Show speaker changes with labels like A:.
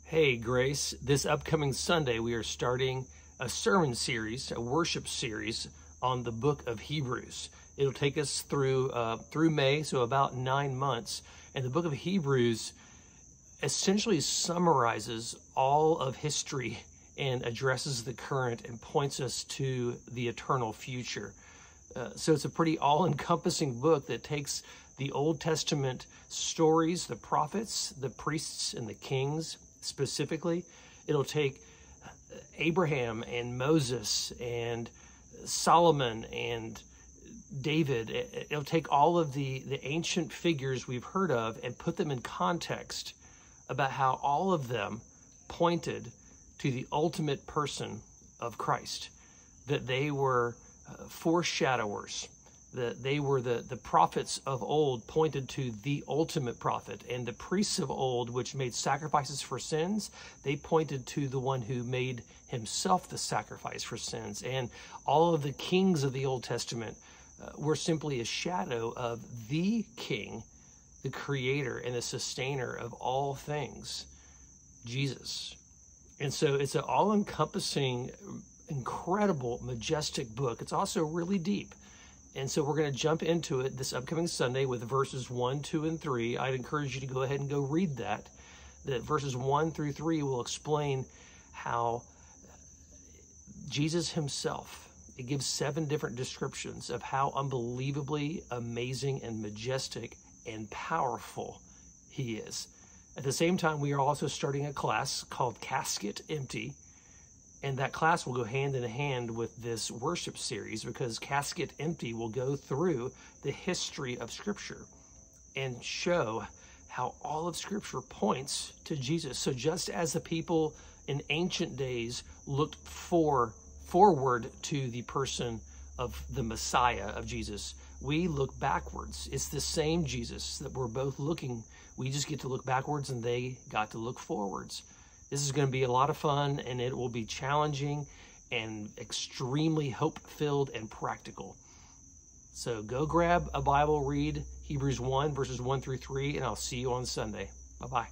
A: Hey, Grace, this upcoming Sunday we are starting a sermon series, a worship series on the book of Hebrews. It'll take us through May, so about 9 months. And the book of Hebrews essentially summarizes all of history and addresses the current and points us to the eternal future. So it's a pretty all-encompassing book that takes the Old Testament stories, the prophets, the priests, and the kings specifically. It'll take Abraham and Moses and Solomon and David. It'll take all of the ancient figures we've heard of and put them in context about how all of them pointed to the ultimate person of Christ, that they were foreshadowers, that they were the prophets of old pointed to the ultimate prophet, and the priests of old, which made sacrifices for sins, they pointed to the one who made himself the sacrifice for sins. And all of the kings of the Old Testament were simply a shadow of the King, the creator and the sustainer of all things, Jesus. And so it's an all-encompassing, incredible, majestic book. It's also really deep. And so we're going to jump into it this upcoming Sunday with verses 1, 2, and 3. I'd encourage you to go ahead and go read that. That verses 1 through 3 will explain how Jesus himself, it gives 7 different descriptions of how unbelievably amazing and majestic and powerful he is. At the same time, we are also starting a class called Casket Empty. And that class will go hand in hand with this worship series, because Casket Empty will go through the history of Scripture and show how all of Scripture points to Jesus. So just as the people in ancient days looked forward to the person of the Messiah of Jesus, we look backwards. It's the same Jesus that we're both looking. We just get to look backwards and they got to look forwards. This is going to be a lot of fun, and it will be challenging and extremely hope-filled and practical. So go grab a Bible, read Hebrews 1, verses 1 through 3, and I'll see you on Sunday. Bye-bye.